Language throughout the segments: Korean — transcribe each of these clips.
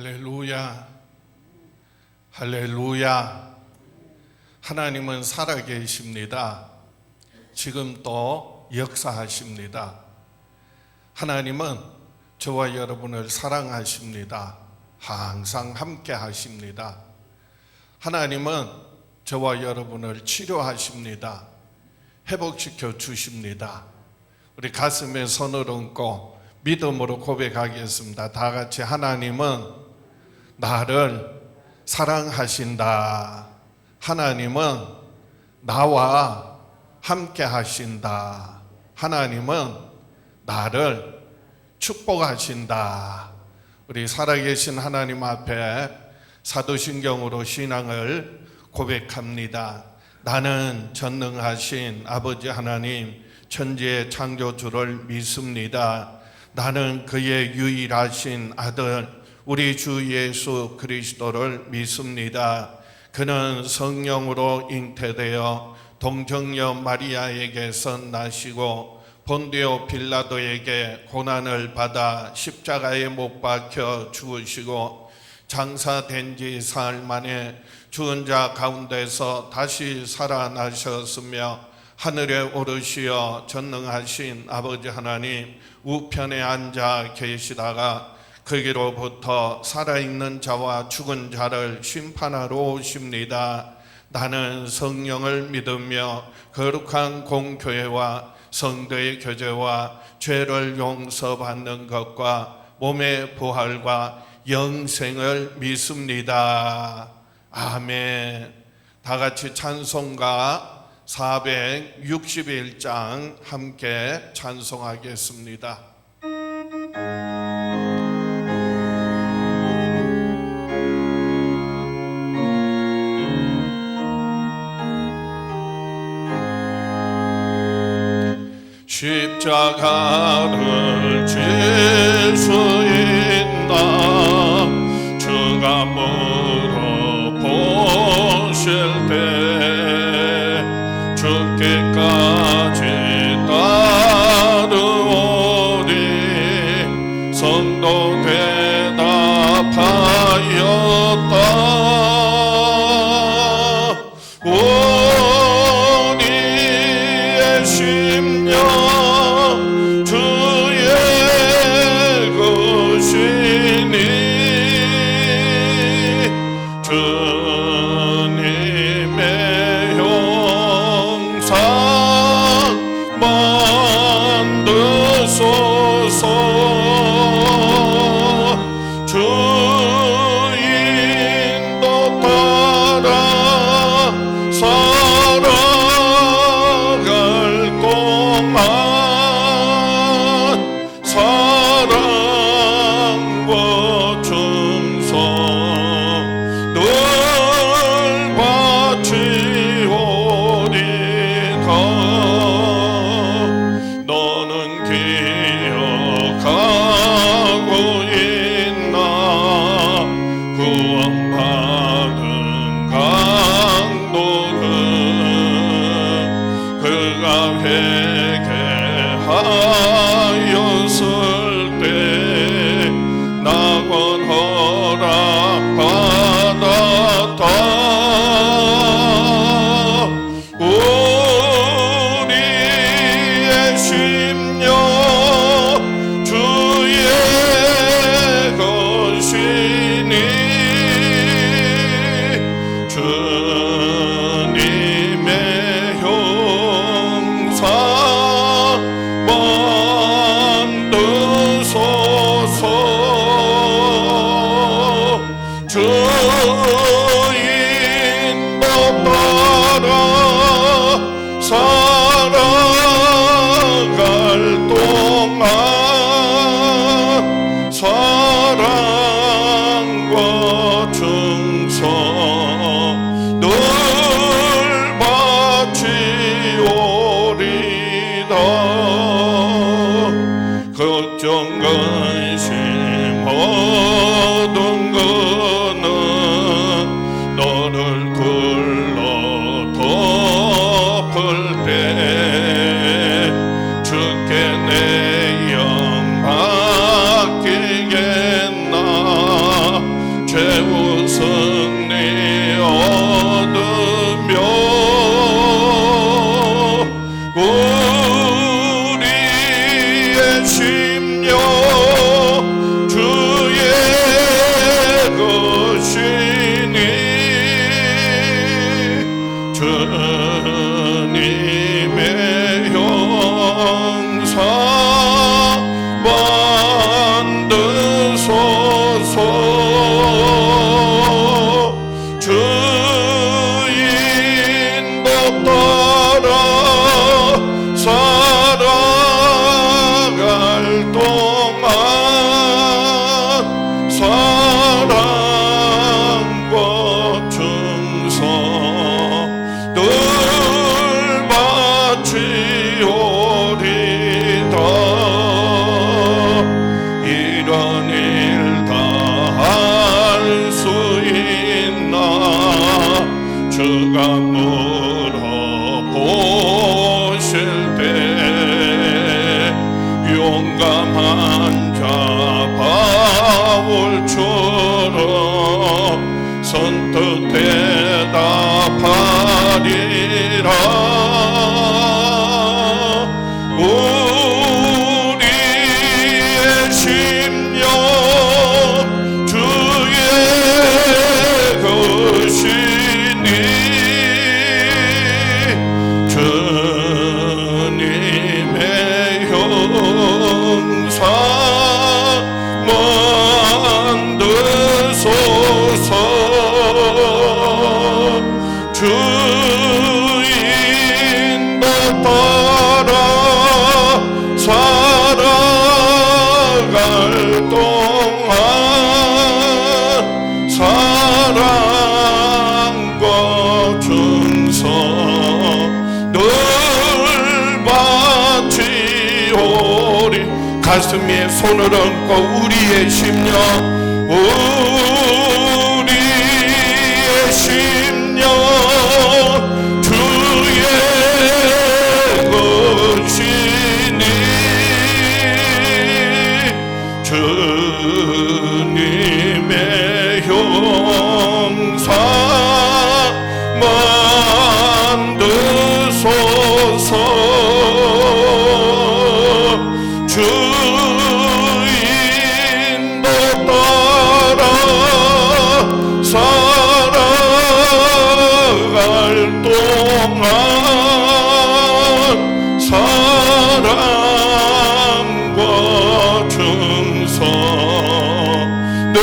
할렐루야, 할렐루야. 하나님은 살아계십니다. 지금 또 역사하십니다. 하나님은 저와 여러분을 사랑하십니다. 항상 함께 하십니다. 하나님은 저와 여러분을 치료하십니다. 회복시켜 주십니다. 우리 가슴에 손을 얹고 믿음으로 고백하겠습니다. 다 같이. 하나님은 나를 사랑하신다. 하나님은 나와 함께 하신다. 하나님은 나를 축복하신다. 우리 살아계신 하나님 앞에 사도신경으로 신앙을 고백합니다. 나는 전능하신 아버지 하나님, 천지의 창조주를 믿습니다. 나는 그의 유일하신 아들 우리 주 예수 그리스도를 믿습니다. 그는 성령으로 잉태되어 동정녀 마리아에게서 나시고 본디오 빌라도에게 고난을 받아 십자가에 못 박혀 죽으시고 장사된 지 사흘 만에 죽은 자 가운데서 다시 살아나셨으며 하늘에 오르시어 전능하신 아버지 하나님 우편에 앉아 계시다가 거기로부터 살아있는 자와 죽은 자를 심판하러 오십니다. 나는 성령을 믿으며 거룩한 공교회와 성도의 교제와 죄를 용서받는 것과 몸의 부활과 영생을 믿습니다. 아멘. 다 같이 찬송가 461장 함께 찬송하겠습니다. 십자가를 질 수 있나 주가 물어보실 때 죽기까지 따르오리. 성도 대답하였다. 우리의 심령 주의 것이니 주님의 형상 만드소서. 주 인도 따라 살아갈 동안 사랑과 충성 늘 바치오리다. 너는 기억하고 있나 구원받은 강도를 그가 회개하였을 때 낙원 허락받았다. 우리의 심령 주의 것이니 주님의 형상 주님의 형상 만드소서. 주 인도 따라 살아갈 동안 사랑과 충성 늘 바치오리다. 이런 일 다 할 수 있나 주가 물어보실 때 용감한 자 바울처럼 선뜻 대답하리라. 우리의 심령 주의 것이니 주님의 형상 만드소서. 주 인도 따라 살아갈 동안 사랑과 충성 늘 바치오리. 가슴 위에 손을 얹고 우리의 심령, 우리의 심령 주의 것이니 주님의 형상 만드소서. 주 인도 따라 살아갈 동안 사랑과 충성 늘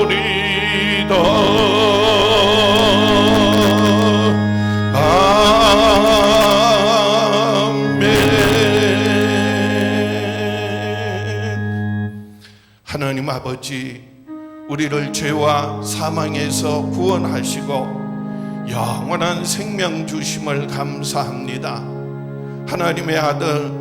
바치오리다. 하나님 아버지, 우리를 죄와 사망에서 구원하시고 영원한 생명 주심을 감사합니다. 하나님의 아들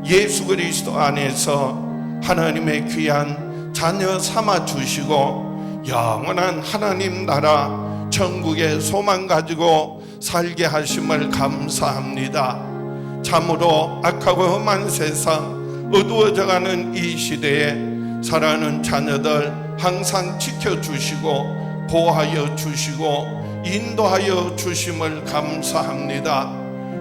예수 그리스도 안에서 하나님의 귀한 자녀 삼아 주시고 영원한 하나님 나라 천국의 소망 가지고 살게 하심을 감사합니다. 참으로 악하고 험한 세상, 어두워져가는 이 시대에 사랑하는 자녀들 항상 지켜주시고 보호하여 주시고 인도하여 주심을 감사합니다.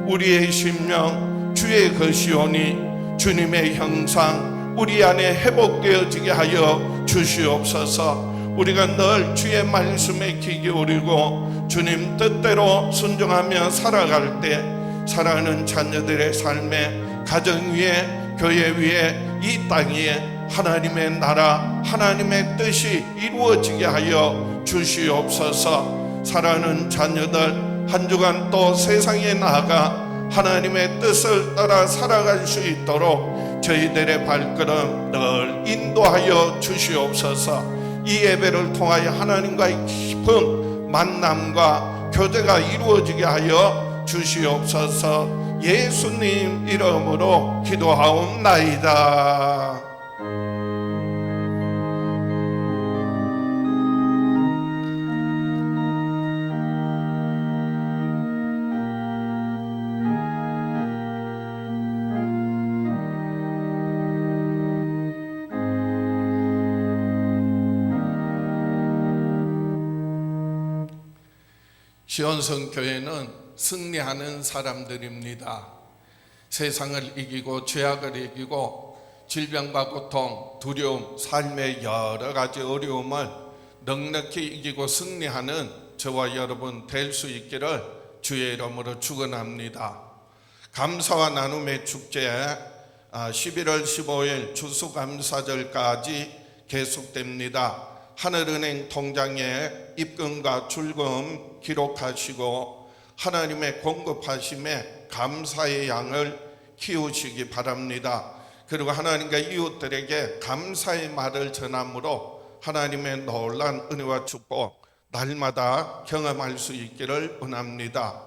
우리의 심령 주의 것이오니 주님의 형상 우리 안에 회복되어지게 하여 주시옵소서. 우리가 늘 주의 말씀에 귀 기울이고 주님 뜻대로 순종하며 살아갈 때 사랑하는 자녀들의 삶에, 가정 위에, 교회 위에, 이 땅 위에 하나님의 나라, 하나님의 뜻이 이루어지게 하여 주시옵소서. 사랑하는 자녀들 한 주간 또 세상에 나아가 하나님의 뜻을 따라 살아갈 수 있도록 저희들의 발걸음 늘 인도하여 주시옵소서. 이 예배를 통하여 하나님과의 깊은 만남과 교제가 이루어지게 하여 주시옵소서. 예수님 이름으로 기도하옵나이다. 시온성 교회는 승리하는 사람들입니다. 세상을 이기고 죄악을 이기고 질병과 고통, 두려움, 삶의 여러 가지 어려움을 넉넉히 이기고 승리하는 저와 여러분 될 수 있기를 주의 이름으로 축원합니다. 감사와 나눔의 축제 11월 15일 추수감사절까지 계속됩니다. 하늘은행 통장에 입금과 출금 기록하시고 하나님의 공급하심에 감사의 양을 키우시기 바랍니다. 그리고 하나님과 이웃들에게 감사의 말을 전함으로 하나님의 놀라운 은혜와 축복 날마다 경험할 수 있기를 원합니다.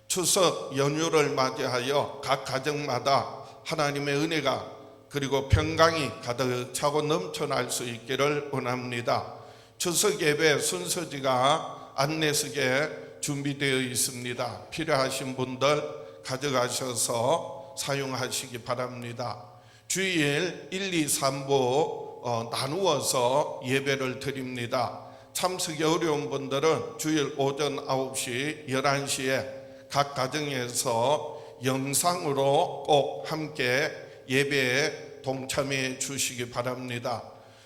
추석 연휴를 맞이하여 각 가정마다 하나님의 은혜가 그리고 평강이 가득 차고 넘쳐날 수 있기를 원합니다. 추석 예배 순서지가 안내석에 준비되어 있습니다. 필요하신 분들 가져가셔서 사용하시기 바랍니다. 주일 1, 2, 3부 나누어서 예배를 드립니다. 참석이 어려운 분들은 주일 오전 9시, 11시에 각 가정에서 영상으로 꼭 함께 예배에 동참해 주시기 바랍니다.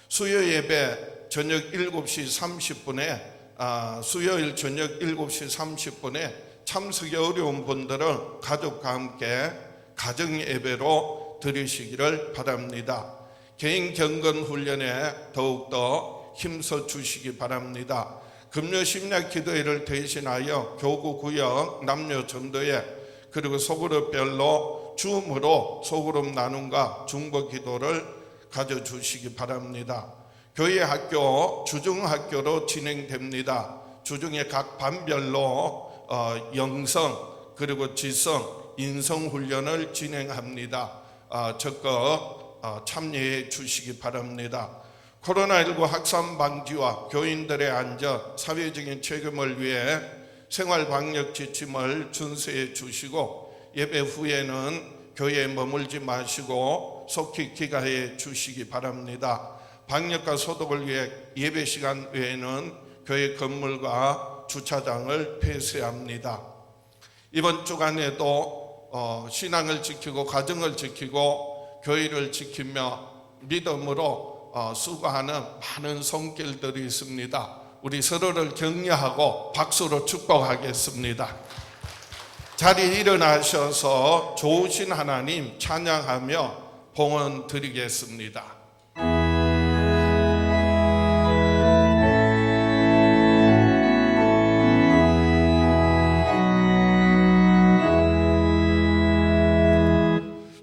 수요 예배 저녁 7시 30분에 수요일 저녁 7시 30분에 참석이 어려운 분들은 가족과 함께 가정 예배로 드리시기를 바랍니다. 개인 경건 훈련에 더욱더 힘써 주시기 바랍니다. 금요 심야 기도회를 대신하여 교구 구역 남녀 전도회 그리고 소그룹별로 줌으로 소그룹 나눔과 중보 기도를 가져주시기 바랍니다. 교회 학교 주중학교로 진행됩니다. 주중에 각 반별로 영성 그리고 지성 인성 훈련을 진행합니다. 적극 참여해 주시기 바랍니다. 코로나19 확산 방지와 교인들의 안전, 사회적인 책임을 위해 생활방역 지침을 준수해 주시고 예배 후에는 교회에 머물지 마시고 속히 귀가해 주시기 바랍니다. 방역과 소독을 위해 예배 시간 외에는 교회 건물과 주차장을 폐쇄합니다. 이번 주간에도 신앙을 지키고 가정을 지키고 교회를 지키며 믿음으로 수고하는 많은 손길들이 있습니다. 우리 서로를 격려하고 박수로 축복하겠습니다. 자리에 일어나셔서 좋으신 하나님 찬양하며 봉헌 드리겠습니다.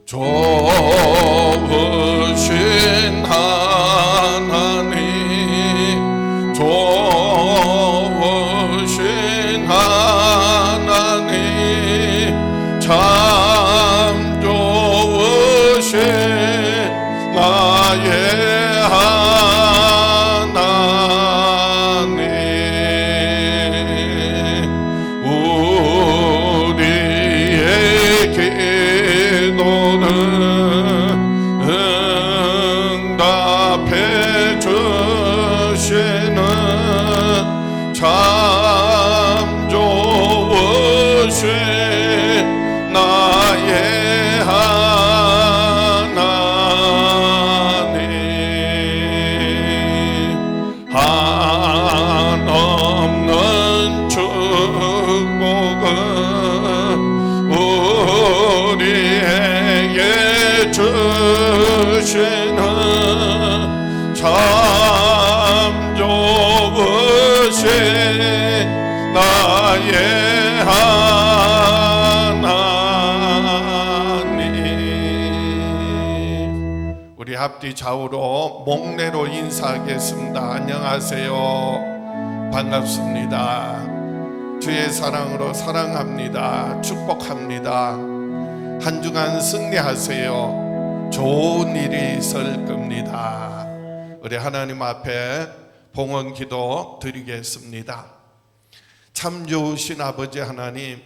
좋으신 하나님 좋으신 하나님 참 좋으신 나의 하나님 우리의 기도는 응답해 주시는 참 좋으신 나의 하나님 한없는 축복은 우리에게 주시는 참 좋으신 나의 하나님. 우리 앞뒤 좌우로 목례로 인사하겠습니다. 안녕하세요. 반갑습니다. 주의 사랑으로 사랑합니다. 축복합니다. 한 주간 승리하세요. 좋은 일이 있을 겁니다. 우리 하나님 앞에 봉헌 기도 드리겠습니다. 참 좋으신 아버지 하나님,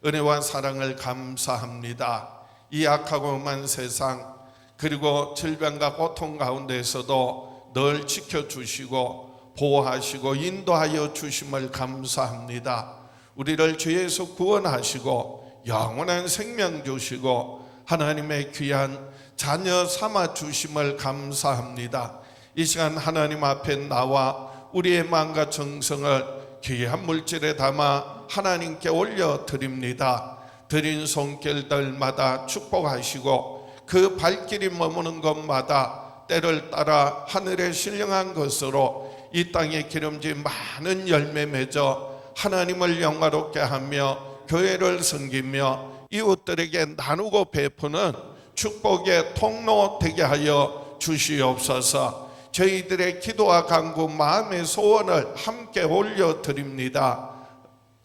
은혜와 사랑을 감사합니다. 이 악하고 험한 세상 그리고 질병과 고통 가운데서도 늘 지켜주시고 보호하시고 인도하여 주심을 감사합니다. 우리를 죄에서 구원하시고 영원한 생명 주시고 하나님의 귀한 자녀 삼아 주심을 감사합니다. 이 시간 하나님 앞에 나와 우리의 마음과 정성을 귀한 물질에 담아 하나님께 올려드립니다. 드린 손길들마다 축복하시고 그 발길이 머무는 곳마다 때를 따라 하늘에 신령한 것으로 이 땅에 기름진 많은 열매 맺어 하나님을 영화롭게 하며 교회를 섬기며 이웃들에게 나누고 베푸는 축복의 통로 되게 하여 주시옵소서. 저희들의 기도와 간구, 마음의 소원을 함께 올려드립니다.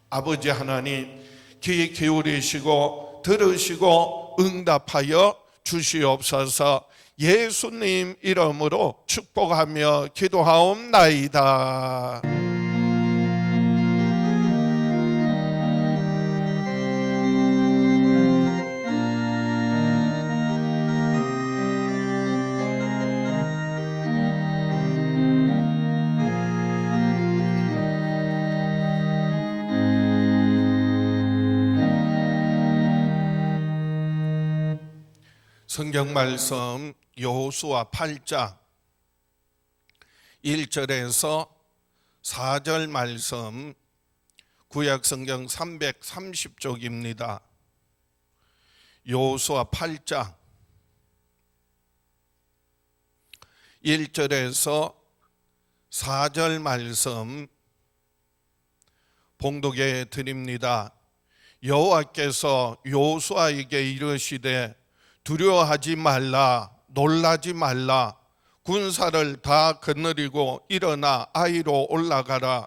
아버지 하나님, 귀 기울이시고 들으시고 응답하여 주시옵소서. 예수님 이름으로 축복하며 기도하옵나이다. 성경 말씀 여호수아 8장 1절에서 4절 말씀, 구약 성경 330쪽입니다. 여호수아 8장 1절에서 4절 말씀 봉독해 드립니다. 여호와께서 여호수아에게 이르시되 두려워하지 말라, 놀라지 말라. 군사를 다 거느리고 일어나 아이로 올라가라.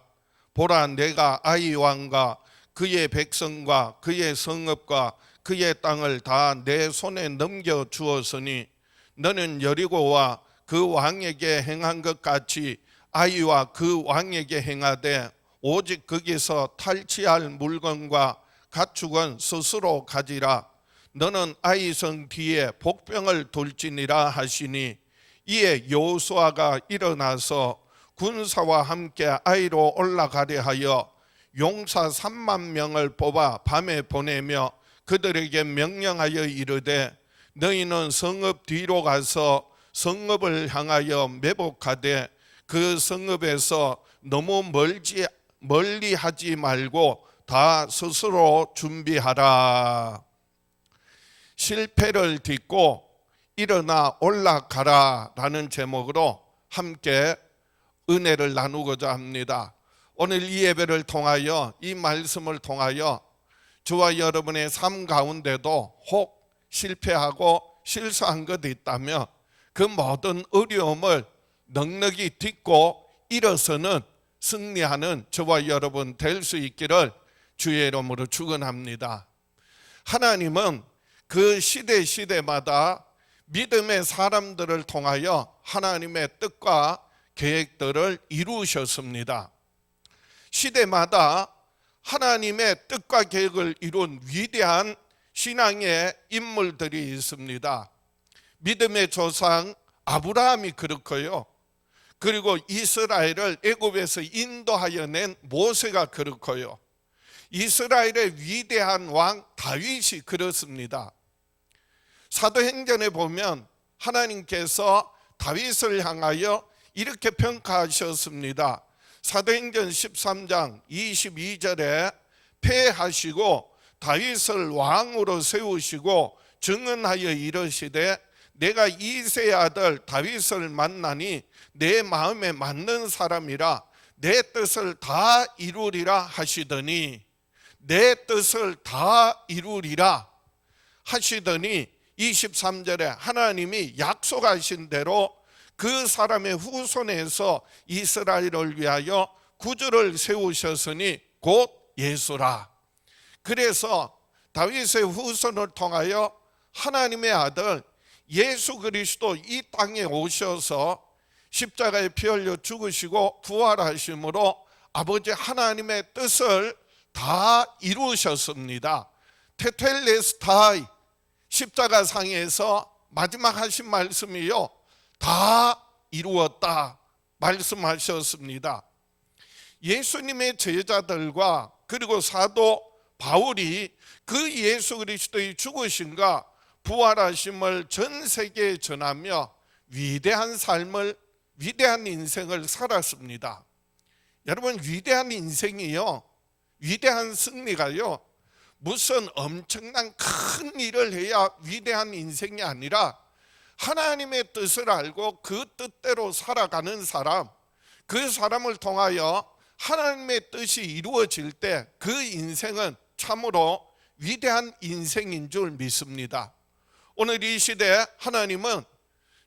보라, 내가 아이 왕과 그의 백성과 그의 성읍과 그의 땅을 다 내 손에 넘겨 주었으니 너는 여리고와 그 왕에게 행한 것 같이 아이와 그 왕에게 행하되 오직 거기서 탈취할 물건과 가축은 스스로 가지라. 너는 아이성 뒤에 복병을 둘지니라 하시니 이에 여호수아가 일어나서 군사와 함께 아이로 올라가려 하여 용사 3만 명을 뽑아 밤에 보내며 그들에게 명령하여 이르되 너희는 성읍 뒤로 가서 성읍을 향하여 매복하되 그 성읍에서 너무 멀리 하지 말고 다 스스로 준비하라. 실패를 딛고 일어나 올라가라 라는 제목으로 함께 은혜를 나누고자 합니다. 오늘 이 예배를 통하여, 이 말씀을 통하여 저와 여러분의 삶 가운데도 혹 실패하고 실수한 것이 있다면 그 모든 어려움을 넉넉히 딛고 일어서는 승리하는 저와 여러분 될 수 있기를 주의 이름으로 축원합니다. 하나님은 그 시대마다 믿음의 사람들을 통하여 하나님의 뜻과 계획들을 이루셨습니다. 시대마다 하나님의 뜻과 계획을 이룬 위대한 신앙의 인물들이 있습니다. 믿음의 조상 아브라함이 그렇고요. 그리고 이스라엘을 애굽에서 인도하여 낸 모세가 그렇고요. 이스라엘의 위대한 왕 다윗이 그렇습니다. 사도행전에 보면 하나님께서 다윗을 향하여 이렇게 평가하셨습니다. 사도행전 13장 22절에 패하시고 다윗을 왕으로 세우시고 증언하여 이르시되 내가 이새의 아들 다윗을 만나니 내 마음에 맞는 사람이라 내 뜻을 다 이루리라 하시더니, 내 뜻을 다 이루리라 하시더니 23절에 하나님이 약속하신 대로 그 사람의 후손에서 이스라엘을 위하여 구주를 세우셨으니 곧 예수라. 그래서 다윗의 후손을 통하여 하나님의 아들 예수 그리스도 이 땅에 오셔서 십자가에 피 흘려 죽으시고 부활하심으로 아버지 하나님의 뜻을 다 이루셨습니다. 테텔레스타이, 십자가상에서 마지막 하신 말씀이요, 다 이루었다 말씀하셨습니다. 예수님의 제자들과 그리고 사도 바울이 그 예수 그리스도의 죽으심과 부활하심을 전 세계에 전하며 위대한 삶을, 위대한 인생을 살았습니다. 여러분, 위대한 인생이요, 위대한 승리가요, 무슨 엄청난 큰 일을 해야 위대한 인생이 아니라 하나님의 뜻을 알고 그 뜻대로 살아가는 사람, 그 사람을 통하여 하나님의 뜻이 이루어질 때 그 인생은 참으로 위대한 인생인 줄 믿습니다. 오늘 이 시대에 하나님은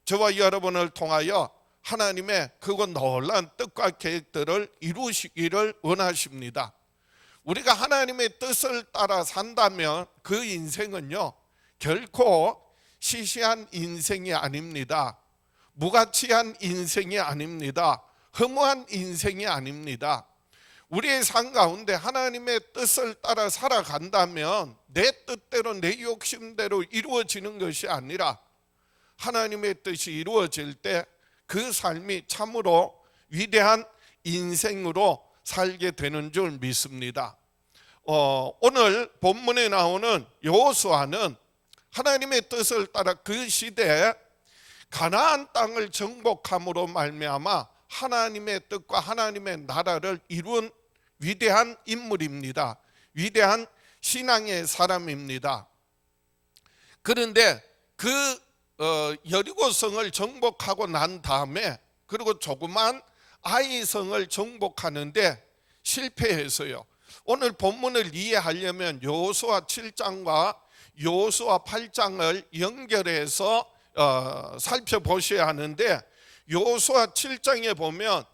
저와 여러분을 통하여 하나님의 그거 놀라운 뜻과 계획들을 이루시기를 원하십니다. 우리가 하나님의 뜻을 따라 산다면 그 인생은요, 결코 시시한 인생이 아닙니다. 무가치한 인생이 아닙니다. 허무한 인생이 아닙니다. 우리의 삶 가운데 하나님의 뜻을 따라 살아간다면 내 뜻대로 내 욕심대로 이루어지는 것이 아니라 하나님의 뜻이 이루어질 때 그 삶이 참으로 위대한 인생으로 살게 되는 줄 믿습니다. 오늘 본문에 나오는 여호수아는 하나님의 뜻을 따라 그 시대에 가나안 땅을 정복함으로 말미암아 하나님의 뜻과 하나님의 나라를 이룬 위대한 인물입니다. 위대한 신앙의 사람입니다. 그런데 그 여리고성을 정복하고 난 다음에 그리고 조그만 아이성을 정복하는데 실패했어요. 오늘 본문을 이해하려면 여호수아 7장과 여호수아 8장을 연결해서 살펴보셔야 하는데, 여호수아 7장에 보면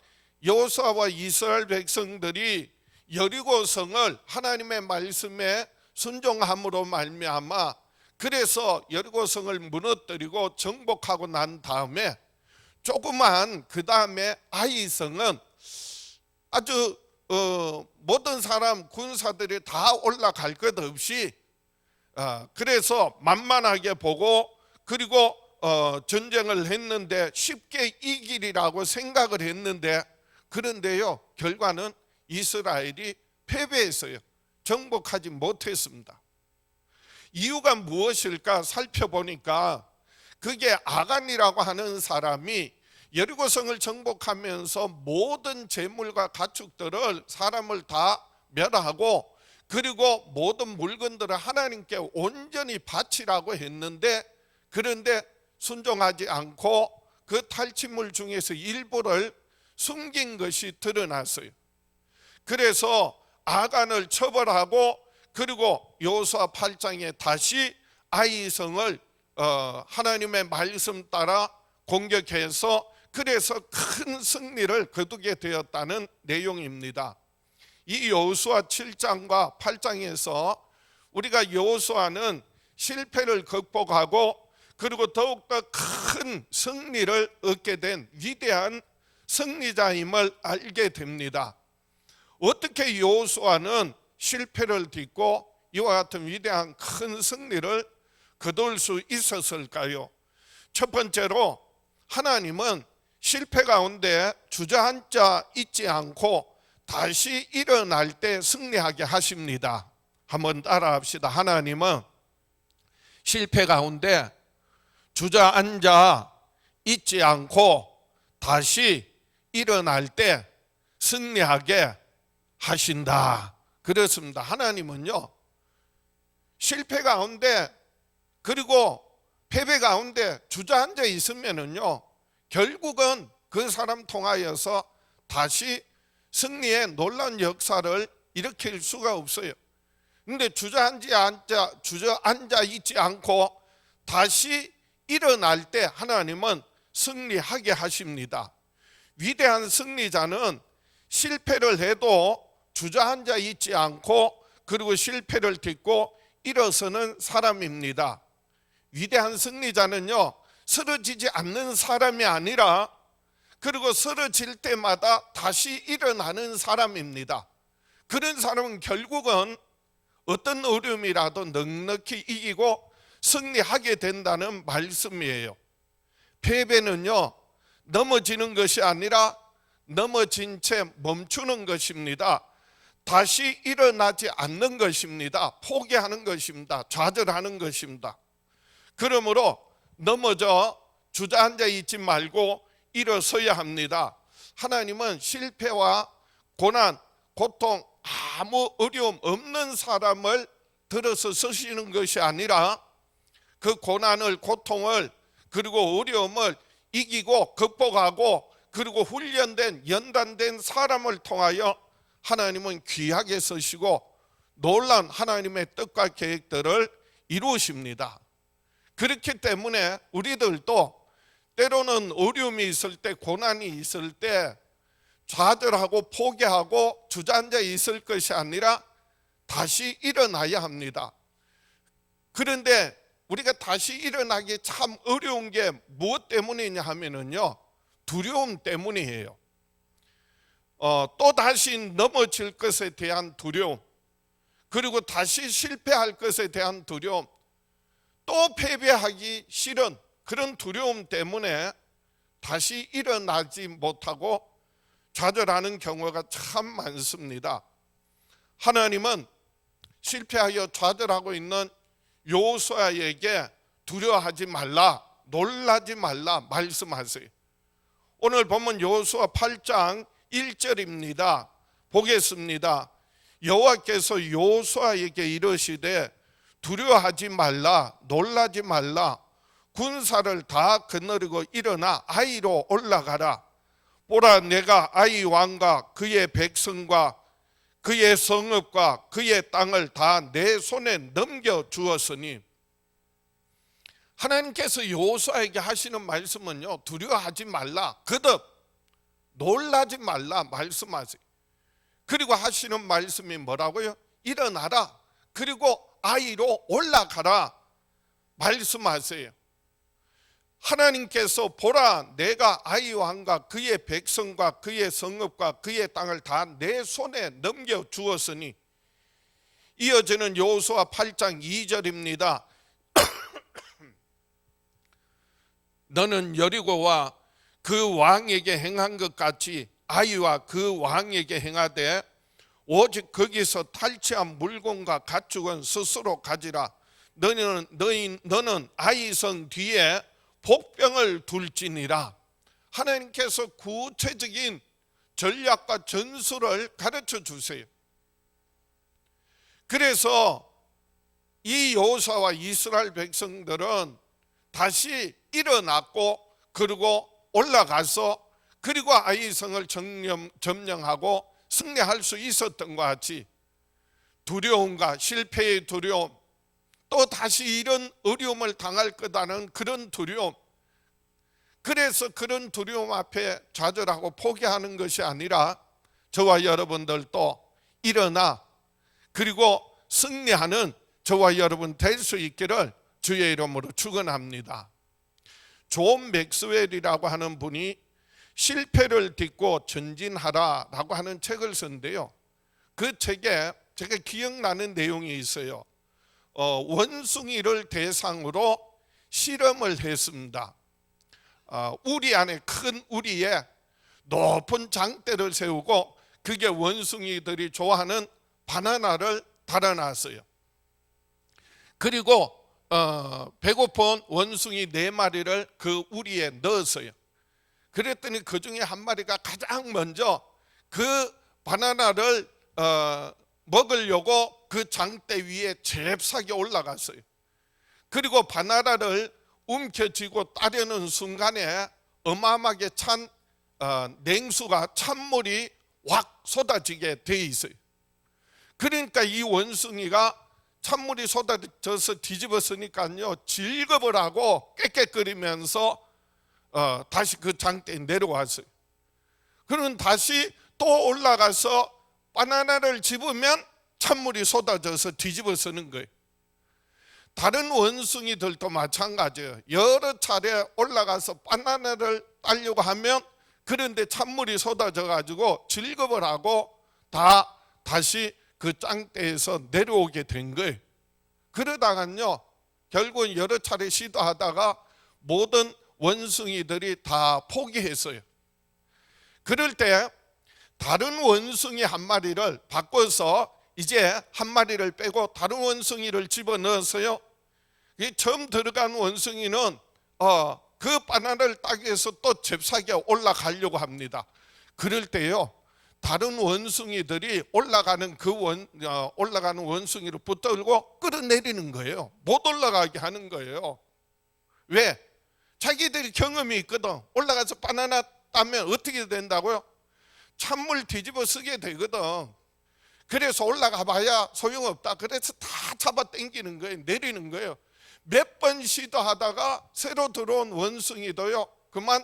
여호수아와 이스라엘 백성들이 여리고성을 하나님의 말씀에 순종함으로 말미암아 그래서 여리고성을 무너뜨리고 정복하고 난 다음에 조그만 그 다음에 아이성은 아주 모든 사람 군사들이 다 올라갈 것 없이 그래서 만만하게 보고 그리고 전쟁을 했는데 쉽게 이기리라고 생각을 했는데, 그런데요 결과는 이스라엘이 패배했어요. 정복하지 못했습니다. 이유가 무엇일까 살펴보니까 그게 아간이라고 하는 사람이 여리고성을 정복하면서 모든 재물과 가축들을 사람을 다 멸하고 그리고 모든 물건들을 하나님께 온전히 바치라고 했는데, 그런데 순종하지 않고 그 탈취물 중에서 일부를 숨긴 것이 드러났어요. 그래서 아간을 처벌하고 그리고 여호수아 8장에 다시 아이성을 하나님의 말씀 따라 공격해서 그래서 큰 승리를 거두게 되었다는 내용입니다. 이 여호수아 7장과 8장에서 우리가 여호수아는 실패를 극복하고 그리고 더욱더 큰 승리를 얻게 된 위대한 승리자임을 알게 됩니다. 어떻게 여호수아는 실패를 딛고 이와 같은 위대한 큰 승리를 거둘 수 있었을까요? 첫 번째로 하나님은 실패 가운데 주저앉아 있지 않고 다시 일어날 때 승리하게 하십니다. 한번 따라합시다. 하나님은 실패 가운데 주저앉아 있지 않고 다시 일어날 때 승리하게 하신다. 그렇습니다. 하나님은요 실패 가운데 그리고 패배 가운데 주저앉아 있으면은요 결국은 그 사람 통하여서 다시 승리의 놀라운 역사를 일으킬 수가 없어요. 근데 주저앉아 있지 않고 다시 일어날 때 하나님은 승리하게 하십니다. 위대한 승리자는 실패를 해도 주저앉아 있지 않고 그리고 실패를 딛고 일어서는 사람입니다. 위대한 승리자는요 쓰러지지 않는 사람이 아니라 그리고 쓰러질 때마다 다시 일어나는 사람입니다. 그런 사람은 결국은 어떤 어려움이라도 넉넉히 이기고 승리하게 된다는 말씀이에요. 패배는요 넘어지는 것이 아니라 넘어진 채 멈추는 것입니다. 다시 일어나지 않는 것입니다. 포기하는 것입니다. 좌절하는 것입니다. 그러므로 넘어져 주저앉아 있지 말고 일어서야 합니다. 하나님은 실패와 고난, 고통, 아무 어려움 없는 사람을 들어서 쓰시는 것이 아니라 그 고난을, 고통을, 그리고 어려움을 이기고 극복하고 그리고 훈련된, 연단된 사람을 통하여 하나님은 귀하게 쓰시고 놀라운 하나님의 뜻과 계획들을 이루십니다. 그렇기 때문에 우리들도 때로는 어려움이 있을 때, 고난이 있을 때 좌절하고 포기하고 주저앉아 있을 것이 아니라 다시 일어나야 합니다. 그런데 우리가 다시 일어나기 참 어려운 게 무엇 때문이냐 하면은요, 두려움 때문이에요. 또 다시 넘어질 것에 대한 두려움, 그리고 다시 실패할 것에 대한 두려움, 또 패배하기 싫은 그런 두려움 때문에 다시 일어나지 못하고 좌절하는 경우가 참 많습니다. 하나님은 실패하여 좌절하고 있는 여호수아에게 두려워하지 말라, 놀라지 말라 말씀하세요. 오늘 보면 여호수아 8장 1절입니다. 보겠습니다. 여호와께서 여호수아에게 이르시되 두려워하지 말라, 놀라지 말라. 군사를 다 거느리고 일어나 아이로 올라가라. 보라, 내가 아이 왕과 그의 백성과 그의 성읍과 그의 땅을 다 내 손에 넘겨 주었으니. 하나님께서 여호수아에게 하시는 말씀은요, 두려워하지 말라, 거듭 놀라지 말라 말씀하세요. 그리고 하시는 말씀이 뭐라고요? 일어나라, 그리고 아이로 올라가라 말씀하세요. 하나님께서 보라, 내가 아이 왕과 그의 백성과 그의 성읍과 그의 땅을 다 내 손에 넘겨 주었으니. 이어지는 여호수아 8장 2절입니다. 너는 여리고와 그 왕에게 행한 것 같이 아이와 그 왕에게 행하되 오직 거기서 탈취한 물건과 가축은 스스로 가지라. 너는 아이 성 뒤에 복병을 둘지니라. 하나님께서 구체적인 전략과 전술을 가르쳐 주세요. 그래서 이 여호수아와 이스라엘 백성들은 다시 일어났고 그리고 올라가서 그리고 아이성을 점령하고 승리할 수 있었던 것 같이 두려움과 실패의 두려움, 또 다시 이런 어려움을 당할 거다는 그런 두려움, 그래서 그런 두려움 앞에 좌절하고 포기하는 것이 아니라 저와 여러분들도 일어나 그리고 승리하는 저와 여러분 될 수 있기를 주의 이름으로 축원합니다. 존 맥스웰이라고 하는 분이 실패를 딛고 전진하라라고 하는 책을 쓴데요, 그 책에 제가 기억나는 내용이 있어요. 원숭이를 대상으로 실험을 했습니다. 우리 안에, 큰 우리에 높은 장대를 세우고 그게 원숭이들이 좋아하는 바나나를 달아놨어요. 그리고 배고픈 원숭이 4마리를 그 우리에 넣었어요. 그랬더니 그 중에 한 마리가 가장 먼저 그 바나나를 먹으려고 그 장대 위에 잽싸게 올라갔어요. 그리고 바나나를 움켜쥐고 따려는 순간에 어마어마하게 찬 냉수가, 찬물이 확 쏟아지게 돼 있어요. 그러니까 이 원숭이가 찬물이 쏟아져서 뒤집었으니까요, 질겁을 하고 깨깨거리면서 다시 그 장대에 내려왔어요. 그러면 다시 또 올라가서 바나나를 집으면 찬물이 쏟아져서 뒤집어쓰는 거예요. 다른 원숭이들도 마찬가지예요. 여러 차례 올라가서 바나나를 따려고 하면 그런데 찬물이 쏟아져 가지고 질겁을 하고 다시 그 장대에서 내려오게 된 거예요. 그러다가요, 결국은 여러 차례 시도하다가 모든 원숭이들이 다 포기했어요. 그럴 때 다른 원숭이 한 마리를 바꿔서 이제 한 마리를 빼고 다른 원숭이를 집어넣었어요. 처음 들어간 원숭이는 그 바나나를 따기 위해서 또 잽싸게 올라가려고 합니다. 그럴 때요, 다른 원숭이들이 올라가는 올라가는 원숭이를 붙들고 끌어내리는 거예요. 못 올라가게 하는 거예요. 왜? 자기들이 경험이 있거든. 올라가서 바나나 따면 어떻게 된다고요? 찬물 뒤집어 쓰게 되거든. 그래서 올라가 봐야 소용없다. 그래서 다 잡아 당기는 거예요. 내리는 거예요. 몇 번 시도하다가 새로 들어온 원숭이도요, 그만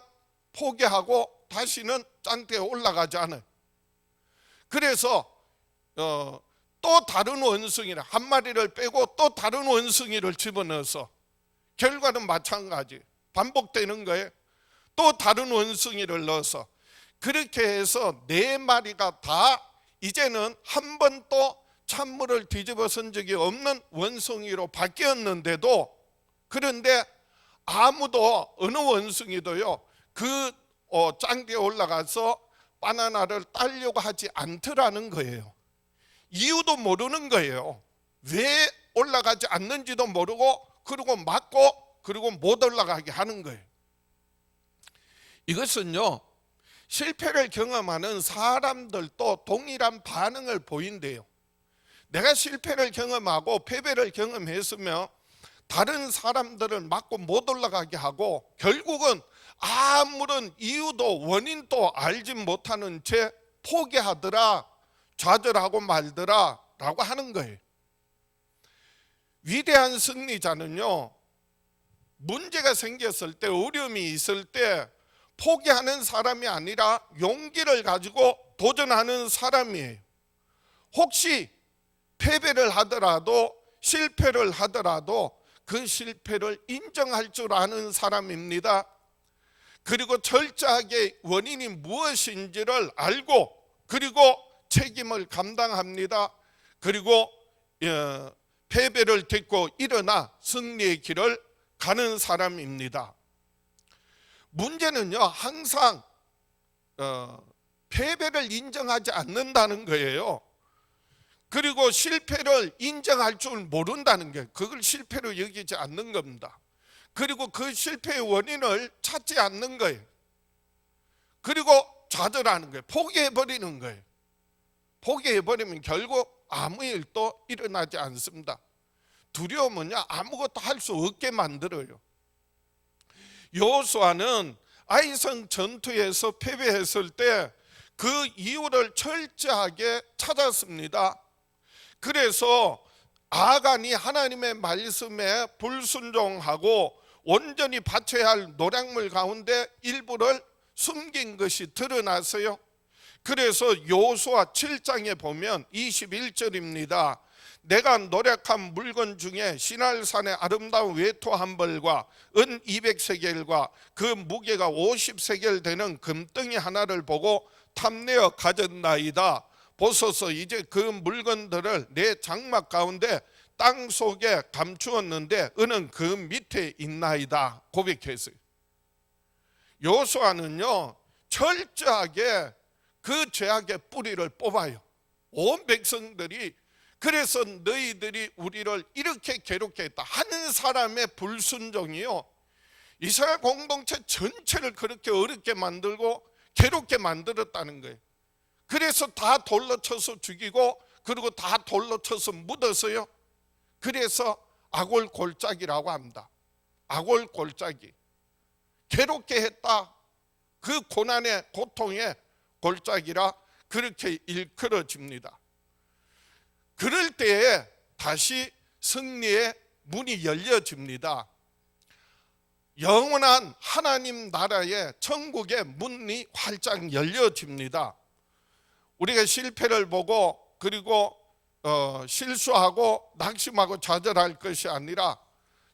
포기하고 다시는 짱대에 올라가지 않아요. 그래서 또 다른 원숭이를 한 마리를 빼고 또 다른 원숭이를 집어넣어서 결과는 마찬가지 반복되는 거예요. 또 다른 원숭이를 넣어서 그렇게 해서 4마리가 다 이제는 한 번도 찬물을 뒤집어 쓴 적이 없는 원숭이로 바뀌었는데도, 그런데 아무도 어느 원숭이도요 그 짱대에 올라가서 바나나를 따려고 하지 않더라는 거예요. 이유도 모르는 거예요. 왜 올라가지 않는지도 모르고, 그리고 막고, 그리고 못 올라가게 하는 거예요. 이것은요, 실패를 경험하는 사람들도 동일한 반응을 보인대요. 내가 실패를 경험하고 패배를 경험했으면 다른 사람들을 막고 못 올라가게 하고, 결국은 아무런 이유도 원인도 알지 못하는 채 포기하더라, 좌절하고 말더라 라고 하는 거예요. 위대한 승리자는요, 문제가 생겼을 때, 어려움이 있을 때 포기하는 사람이 아니라 용기를 가지고 도전하는 사람이에요. 혹시 패배를 하더라도, 실패를 하더라도 그 실패를 인정할 줄 아는 사람입니다. 그리고 철저하게 원인이 무엇인지를 알고, 그리고 책임을 감당합니다. 그리고 패배를 딛고 일어나 승리의 길을 가는 사람입니다. 문제는요, 항상 패배를 인정하지 않는다는 거예요. 그리고 실패를 인정할 줄 모른다는 게, 그걸 실패로 여기지 않는 겁니다. 그리고 그 실패의 원인을 찾지 않는 거예요. 그리고 좌절하는 거예요. 포기해버리는 거예요. 포기해버리면 결국 아무 일도 일어나지 않습니다. 두려움은요, 아무것도 할 수 없게 만들어요. 여호수아는 아이성 전투에서 패배했을 때 그 이유를 철저하게 찾았습니다. 그래서 아간이 하나님의 말씀에 불순종하고 온전히 바쳐야 할 노략물 가운데 일부를 숨긴 것이 드러났어요. 그래서 여호수아 7장에 보면 21절입니다. 내가 노략한 물건 중에 시날산의 아름다운 외토 한 벌과 은 200세겔과 그 무게가 50세겔 되는 금덩이 하나를 보고 탐내어 가졌나이다. 보소서, 이제 그 물건들을 내 장막 가운데 땅 속에 감추었는데 은은 그 밑에 있나이다 고백했어요. 여호수아는요, 철저하게 그 죄악의 뿌리를 뽑아요. 온 백성들이, 그래서 너희들이 우리를 이렇게 괴롭게 했다, 한 사람의 불순종이요 이스라엘 공동체 전체를 그렇게 어렵게 만들고 괴롭게 만들었다는 거예요. 그래서 다 돌로 쳐서 죽이고, 그리고 다 돌로 쳐서 묻었어요. 그래서 아골 골짜기라고 합니다. 아골 골짜기, 괴롭게 했다, 그 고난의 고통의 골짜기라 그렇게 일컬어집니다. 그럴 때에 다시 승리의 문이 열려집니다. 영원한 하나님 나라의 천국의 문이 활짝 열려집니다. 우리가 실패를 보고, 그리고 실수하고 낙심하고 좌절할 것이 아니라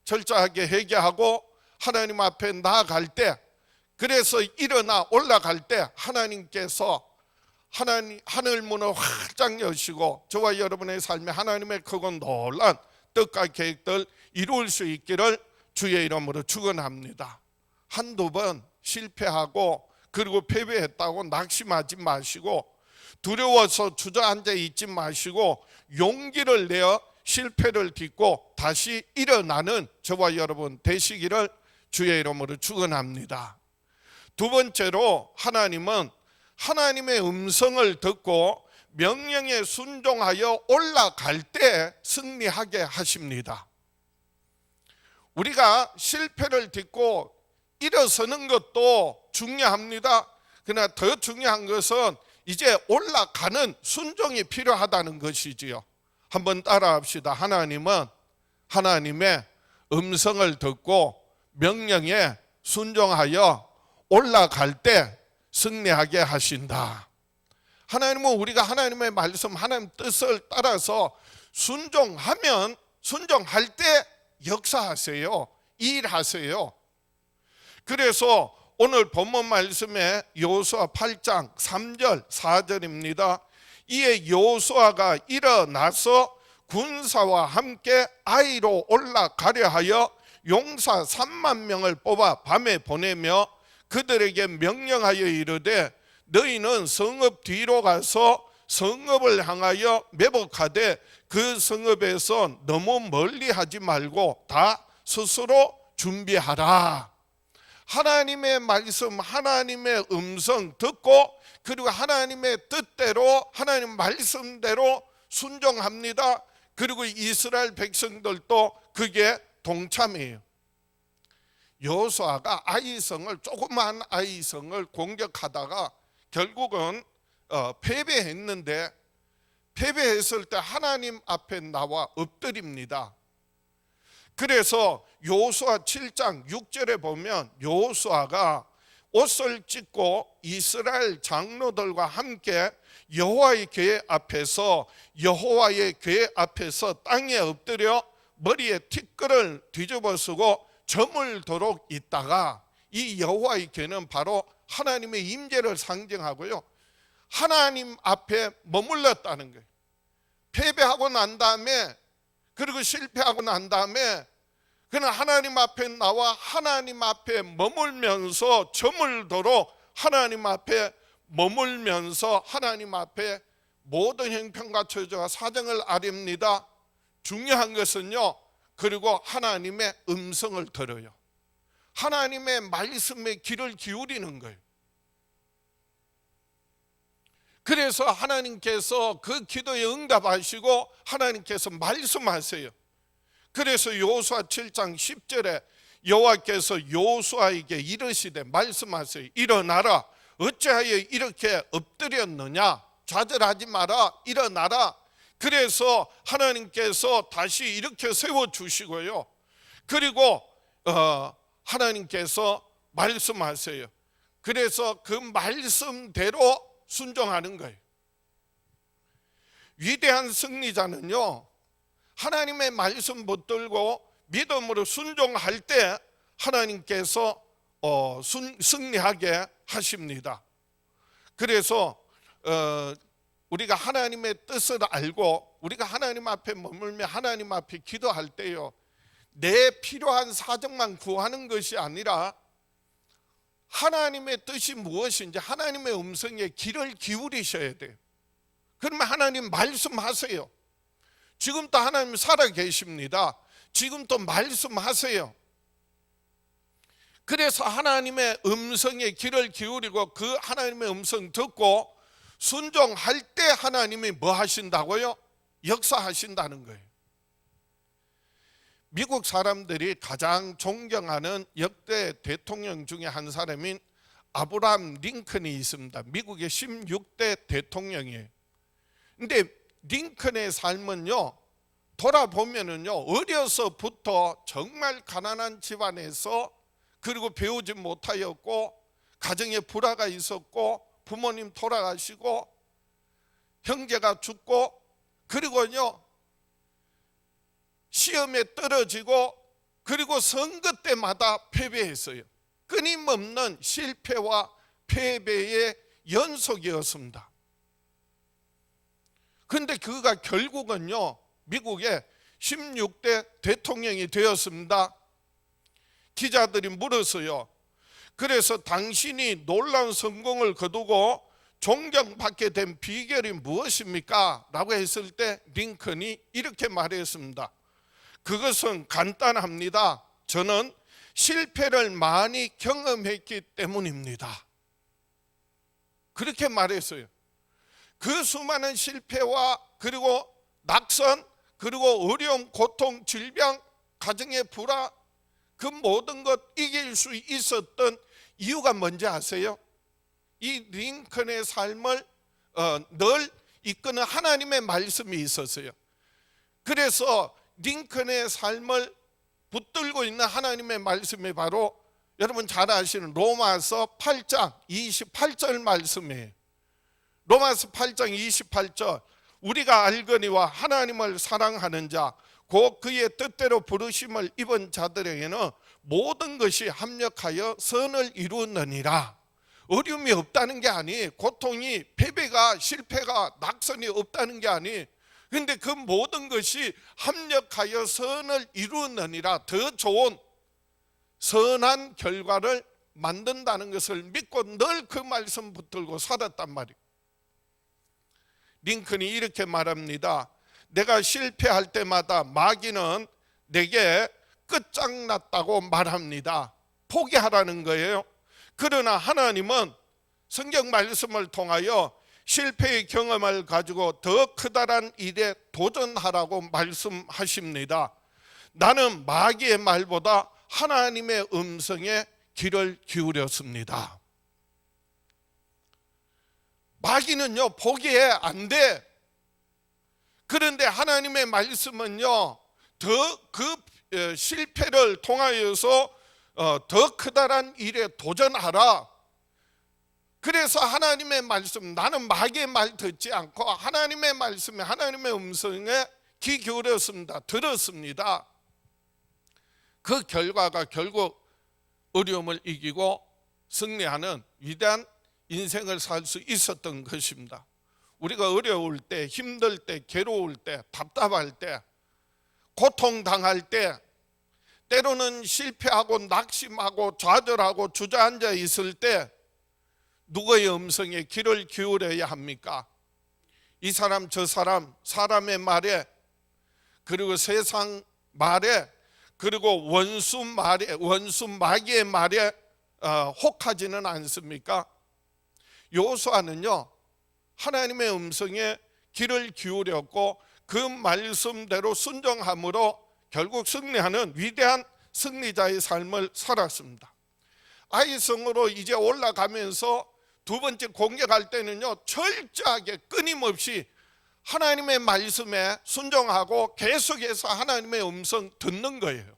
철저하게 회개하고 하나님 앞에 나아갈 때, 그래서 일어나 올라갈 때 하나님께서 하늘 문을 활짝 여시고 저와 여러분의 삶에 하나님의 크고 놀란 뜻과 계획들 이룰 수 있기를 주의 이름으로 축원합니다. 한두 번 실패하고 그리고 패배했다고 낙심하지 마시고, 두려워서 주저앉아 있지 마시고 용기를 내어 실패를 딛고 다시 일어나는 저와 여러분 되시기를 주의 이름으로 축원합니다. 두 번째로, 하나님은 하나님의 음성을 듣고 명령에 순종하여 올라갈 때 승리하게 하십니다. 우리가 실패를 딛고 일어서는 것도 중요합니다. 그러나 더 중요한 것은 이제 올라가는 순종이 필요하다는 것이지요. 한번 따라합시다. 하나님은 하나님의 음성을 듣고 명령에 순종하여 올라갈 때 승리하게 하신다. 하나님은 우리가 하나님의 말씀, 하나님 뜻을 따라서 순종하면 순종할 때 역사하세요. 일하세요. 그래서 오늘 본문 말씀에 여호수아 8장 3절 4절입니다. 이에 여호수아가 일어나서 군사와 함께 아이로 올라가려 하여 용사 3만 명을 뽑아 밤에 보내며 그들에게 명령하여 이르되 너희는 성읍 뒤로 가서 성읍을 향하여 매복하되 그 성읍에서 너무 멀리 하지 말고 다 스스로 준비하라. 하나님의 말씀, 하나님의 음성 듣고 그리고 하나님의 뜻대로 하나님 말씀대로 순종합니다. 그리고 이스라엘 백성들도 그게 동참해요. 여호수아가 아이성을, 조그만 아이성을 공격하다가 결국은 패배했는데, 패배했을 때 하나님 앞에 나와 엎드립니다. 그래서 여호수아 7장 6절에 보면 여호수아가 옷을 찢고 이스라엘 장로들과 함께 여호와의 궤 앞에서 땅에 엎드려 머리에 티끌을 뒤집어 쓰고 저물도록 있다가, 이 여호와의 궤는 바로 하나님의 임재를 상징하고요, 하나님 앞에 머물렀다는 거예요. 패배하고 난 다음에, 그리고 실패하고 난 다음에 그는 하나님 앞에 나와 하나님 앞에 머물면서 저물도록 하나님 앞에 머물면서 하나님 앞에 모든 형편과 처지와 사정을 아렵니다. 중요한 것은요, 그리고 하나님의 음성을 들어요. 하나님의 말씀에 귀를 기울이는 거예요. 그래서 하나님께서 그 기도에 응답하시고 하나님께서 말씀하세요. 그래서 여호수아 7장 10절에 여호와께서 여호수아에게 이르시되 말씀하세요. 일어나라. 어찌하여 이렇게 엎드렸느냐. 좌절하지 마라. 일어나라. 그래서 하나님께서 다시 이렇게 세워주시고요, 그리고 하나님께서 말씀하세요. 그래서 그 말씀대로 순종하는 거예요. 위대한 승리자는요, 하나님의 말씀 붙들고 믿음으로 순종할 때 하나님께서 승리하게 하십니다. 그래서 우리가 하나님의 뜻을 알고 우리가 하나님 앞에 머물며 하나님 앞에 기도할 때요, 내 필요한 사정만 구하는 것이 아니라 하나님의 뜻이 무엇인지 하나님의 음성에 귀를 기울이셔야 돼요. 그러면 하나님 말씀하세요. 지금도 하나님 살아 계십니다. 지금도 말씀하세요. 그래서 하나님의 음성에 귀를 기울이고 그 하나님의 음성 듣고 순종할 때 하나님이 뭐 하신다고요? 역사하신다는 거예요. 미국 사람들이 가장 존경하는 역대 대통령 중에 한 사람인 아브라함 링컨이 있습니다. 미국의 16대 대통령이에요. 근데 링컨의 삶은요, 돌아보면은요, 어려서부터 정말 가난한 집안에서, 그리고 배우지 못하였고 가정에 불화가 있었고 부모님 돌아가시고 형제가 죽고, 그리고요 시험에 떨어지고, 그리고 선거 때마다 패배했어요. 끊임없는 실패와 패배의 연속이었습니다. 그런데 그가 결국은요 미국의 16대 대통령이 되었습니다. 기자들이 물었어요. 그래서 당신이 놀라운 성공을 거두고 존경받게 된 비결이 무엇입니까? 라고 했을 때 링컨이 이렇게 말했습니다. 그것은 간단합니다. 저는 실패를 많이 경험했기 때문입니다. 그렇게 말했어요. 그 수많은 실패와 그리고 낙선, 그리고 어려움, 고통, 질병, 가정의 불화, 그 모든 것 이길 수 있었던 이유가 뭔지 아세요? 이 링컨의 삶을 늘 이끄는 하나님의 말씀이 있었어요. 그래서 링컨의 삶을 붙들고 있는 하나님의 말씀이 바로 여러분 잘 아시는 로마서 8장 28절 말씀이에요. 로마서 8장 28절, 우리가 알거니와 하나님을 사랑하는 자 곧 그의 뜻대로 부르심을 입은 자들에게는 모든 것이 합력하여 선을 이루느니라. 어려움이 없다는 게 아니, 고통이, 패배가, 실패가, 낙선이 없다는 게 아니, 근데 그 모든 것이 합력하여 선을 이루느니라, 더 좋은 선한 결과를 만든다는 것을 믿고 늘 그 말씀 붙들고 살았단 말이에요. 링컨이 이렇게 말합니다. 내가 실패할 때마다 마귀는 내게 끝장났다고 말합니다. 포기하라는 거예요. 그러나 하나님은 성경 말씀을 통하여 실패의 경험을 가지고 더 크다란 일에 도전하라고 말씀하십니다. 나는 마귀의 말보다 하나님의 음성에 귀를 기울였습니다. 마귀는요, 포기해 안 돼. 그런데 하나님의 말씀은요, 더 그 실패를 통하여서 더 크다란 일에 도전하라. 그래서 하나님의 말씀, 나는 마귀의 말 듣지 않고 하나님의 말씀에, 하나님의 음성에 귀 기울였습니다. 들었습니다. 그 결과가 결국 어려움을 이기고 승리하는 위대한 인생을 살 수 있었던 것입니다. 우리가 어려울 때, 힘들 때, 괴로울 때, 답답할 때, 고통당할 때, 때로는 실패하고 낙심하고 좌절하고 주저앉아 있을 때 누구의 음성에 귀를 기울여야 합니까? 이 사람 저 사람, 사람의 말에, 그리고 세상 말에, 그리고 원수 말에, 원수 마귀의 말에 혹하지는 않습니까? 여호수아는요, 하나님의 음성에 귀를 기울였고 그 말씀대로 순종함으로 결국 승리하는 위대한 승리자의 삶을 살았습니다. 아이성으로 이제 올라가면서 두 번째 공격할 때는요, 철저하게 끊임없이 하나님의 말씀에 순종하고 계속해서 하나님의 음성 듣는 거예요.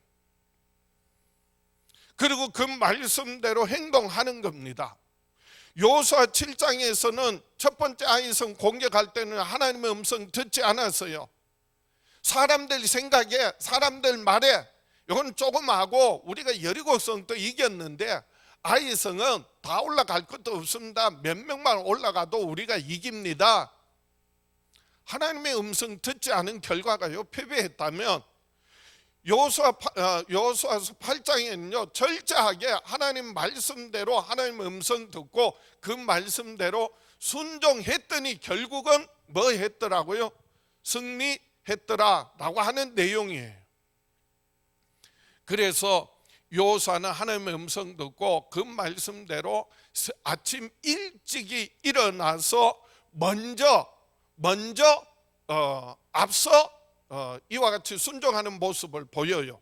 그리고 그 말씀대로 행동하는 겁니다. 여호수아 7장에서는 첫 번째 아이성 공격할 때는 하나님의 음성 듣지 않았어요. 사람들 생각에, 사람들 말에 이건 조금 하고 우리가 여리고성도 이겼는데 아이성은 다 올라갈 것도 없습니다. 몇 명만 올라가도 우리가 이깁니다. 하나님의 음성 듣지 않은 결과가요, 패배했다면 여호수아서 8장에는요 철저하게 하나님 말씀대로 하나님 음성 듣고 그 말씀대로 순종했더니 결국은 뭐 했더라고요? 승리했더라라고 하는 내용이에요. 그래서 여호수아는 하나님의 음성 듣고 그 말씀대로 아침 일찍이 일어나서 먼저 앞서 이와 같이 순종하는 모습을 보여요.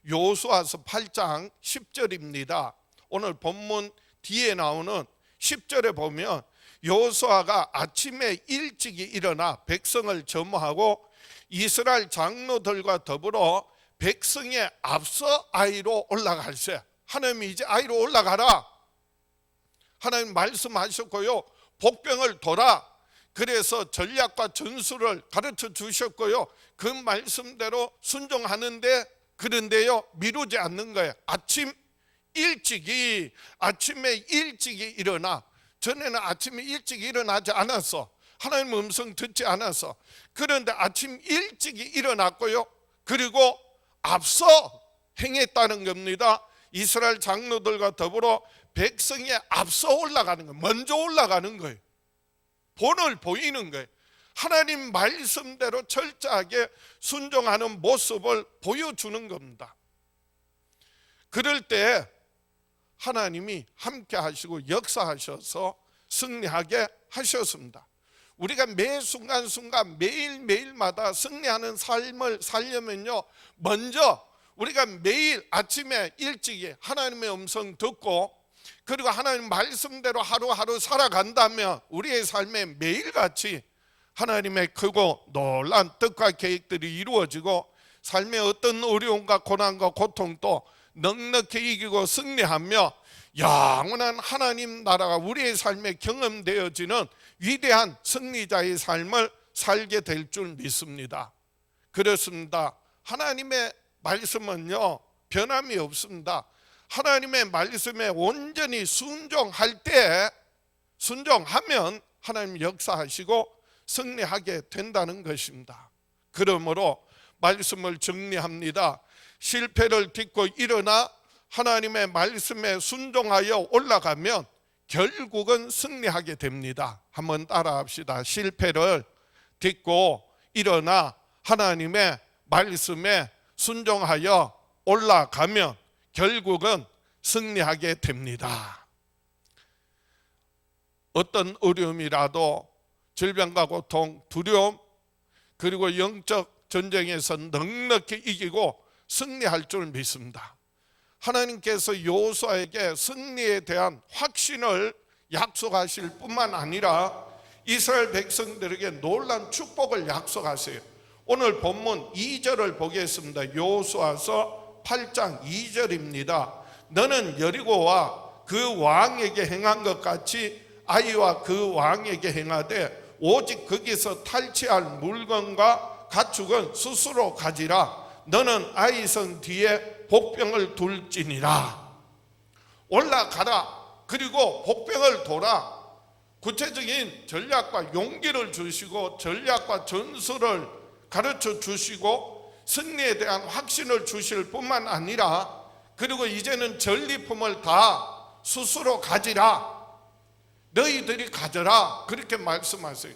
여호수아서 8장 10절입니다. 오늘 본문 뒤에 나오는 10절에 보면 여호수아가 아침에 일찍이 일어나 백성을 점호하고 이스라엘 장로들과 더불어 백성의 앞서 아이로 올라갈세. 하나님이 이제 아이로 올라가라. 하나님 말씀하셨고요, 복병을 돌아. 그래서 전략과 전술을 가르쳐 주셨고요, 그 말씀대로 순종하는데, 그런데요 미루지 않는 거예요. 아침에 일찍이 일어나. 전에는 아침에 일찍 일어나지 않았어. 하나님 음성 듣지 않았어. 그런데 아침 일찍이 일어났고요, 그리고 앞서 행했다는 겁니다. 이스라엘 장로들과 더불어 백성에 앞서 올라가는 거예요. 먼저 올라가는 거예요. 본을 보이는 거예요. 하나님 말씀대로 철저하게 순종하는 모습을 보여주는 겁니다. 그럴 때 하나님이 함께 하시고 역사하셔서 승리하게 하셨습니다. 우리가 매 순간순간 매일매일마다 승리하는 삶을 살려면요, 먼저 우리가 매일 아침에 일찍이 하나님의 음성 듣고, 그리고 하나님 말씀대로 하루하루 살아간다면 우리의 삶에 매일같이 하나님의 크고 놀라운 뜻과 계획들이 이루어지고, 삶의 어떤 어려움과 고난과 고통도 넉넉히 이기고 승리하며 영원한 하나님 나라가 우리의 삶에 경험되어지는 위대한 승리자의 삶을 살게 될 줄 믿습니다. 그렇습니다. 하나님의 말씀은요, 변함이 없습니다. 하나님의 말씀에 온전히 순종할 때, 순종하면 하나님 역사하시고 승리하게 된다는 것입니다. 그러므로 말씀을 정리합니다. 실패를 딛고 일어나 하나님의 말씀에 순종하여 올라가면 결국은 승리하게 됩니다. 한번 따라합시다. 실패를 딛고 일어나 하나님의 말씀에 순종하여 올라가면 결국은 승리하게 됩니다. 어떤 어려움이라도 질병과 고통, 두려움, 그리고 영적 전쟁에서 넉넉히 이기고 승리할 줄 믿습니다. 하나님께서 여호수아에게 승리에 대한 확신을 약속하실 뿐만 아니라 이스라엘 백성들에게 놀라운 축복을 약속하세요. 오늘 본문 2절을 보겠습니다. 여호수아서 8장 2절입니다. 너는 여리고와 그 왕에게 행한 것 같이 아이와 그 왕에게 행하되 오직 거기서 탈취할 물건과 가축은 스스로 가지라. 너는 아이 성 뒤에 복병을 둘지니라. 올라가라. 그리고 복병을 돌아. 구체적인 전략과 용기를 주시고 전략과 전술을 가르쳐 주시고 승리에 대한 확신을 주실 뿐만 아니라, 그리고 이제는 전리품을 다 스스로 가지라. 너희들이 가져라. 그렇게 말씀하세요.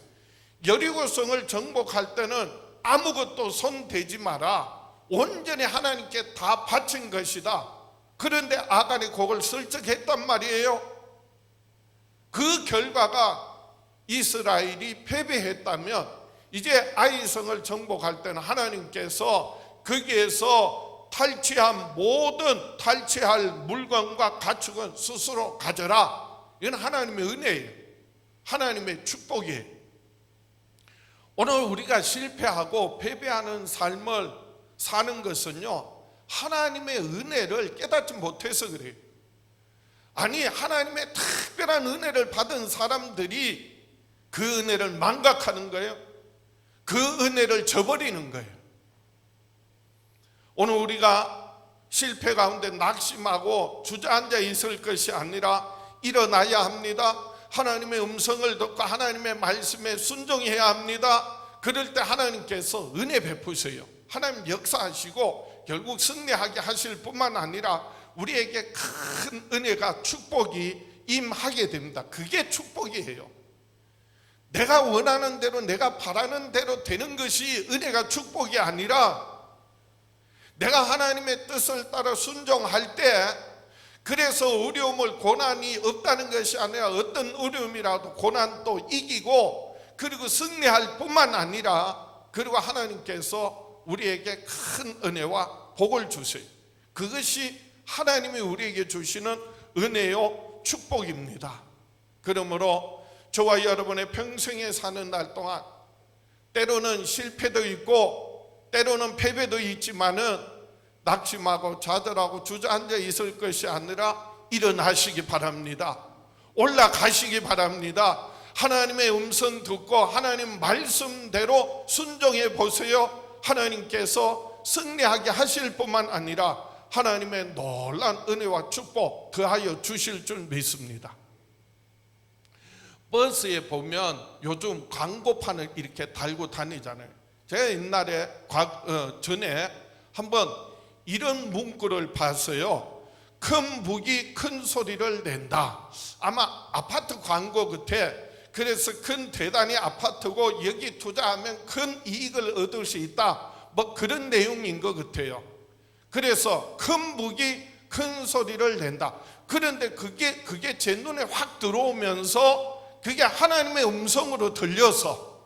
여리고성을 정복할 때는 아무것도 손 대지 마라. 온전히 하나님께 다 바친 것이다. 그런데 아간이 그걸 설득했단 말이에요. 그 결과가 이스라엘이 패배했다면 이제 아이성을 정복할 때는 하나님께서 거기에서 탈취할 물건과 가축은 스스로 가져라. 이건 하나님의 은혜예요. 하나님의 축복이에요. 오늘 우리가 실패하고 패배하는 삶을 사는 것은요, 하나님의 은혜를 깨닫지 못해서 그래요. 아니, 하나님의 특별한 은혜를 받은 사람들이 그 은혜를 망각하는 거예요. 그 은혜를 저버리는 거예요. 오늘 우리가 실패 가운데 낙심하고 주저앉아 있을 것이 아니라 일어나야 합니다. 하나님의 음성을 듣고 하나님의 말씀에 순종해야 합니다. 그럴 때 하나님께서 은혜 베푸세요. 하나님 역사하시고 결국 승리하게 하실 뿐만 아니라 우리에게 큰 은혜가, 축복이 임하게 됩니다. 그게 축복이에요. 내가 원하는 대로, 내가 바라는 대로 되는 것이 은혜가 축복이 아니라, 내가 하나님의 뜻을 따라 순종할 때, 그래서 어려움을, 고난이 없다는 것이 아니라 어떤 어려움이라도 고난도 이기고, 그리고 승리할 뿐만 아니라, 그리고 하나님께서 우리에게 큰 은혜와 복을 주세요. 그것이 하나님이 우리에게 주시는 은혜요 축복입니다. 그러므로 저와 여러분의 평생에 사는 날 동안 때로는 실패도 있고 때로는 패배도 있지만은 낙심하고 좌절하고 주저앉아 있을 것이 아니라 일어나시기 바랍니다. 올라가시기 바랍니다. 하나님의 음성 듣고 하나님 말씀대로 순종해 보세요. 하나님께서 승리하게 하실 뿐만 아니라 하나님의 놀라운 은혜와 축복 더하여 주실 줄 믿습니다. 버스에 보면 요즘 광고판을 이렇게 달고 다니잖아요. 제가 옛날에 전에 한번 이런 문구를 봤어요. 큰 북이 큰 소리를 낸다. 아마 아파트 광고 같아. 그래서 큰 대단히 아파트고 여기 투자하면 큰 이익을 얻을 수 있다. 뭐 그런 내용인 것 같아요. 그래서 큰 북이 큰 소리를 낸다. 그런데 그게 제 눈에 확 들어오면서 그게 하나님의 음성으로 들려서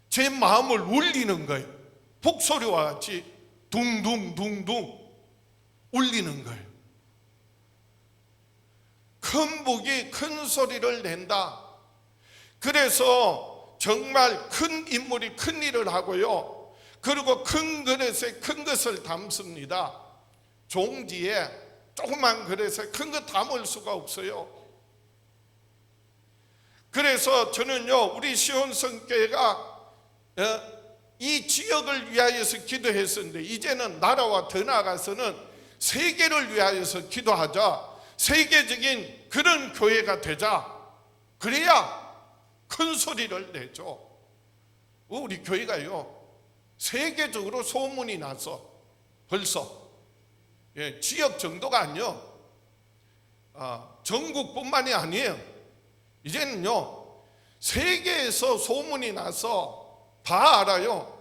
제 마음을 울리는 거예요. 북소리와 같이 둥둥둥둥 울리는 거예요. 큰 북이 큰 소리를 낸다. 그래서 정말 큰 인물이 큰 일을 하고요, 그리고 큰 그릇에 큰 것을 담습니다. 종지에 조그만 그릇에 큰 것 담을 수가 없어요. 그래서 저는요, 우리 시온성교회가 이 지역을 위하여서 기도했었는데, 이제는 나라와 더 나아가서는 세계를 위하여서 기도하자, 세계적인 그런 교회가 되자. 그래야 큰 소리를 내죠. 우리 교회가요, 세계적으로 소문이 나서 벌써 지역 정도가 아니요, 전국뿐만이 아니에요. 이제는요, 세계에서 소문이 나서 다 알아요.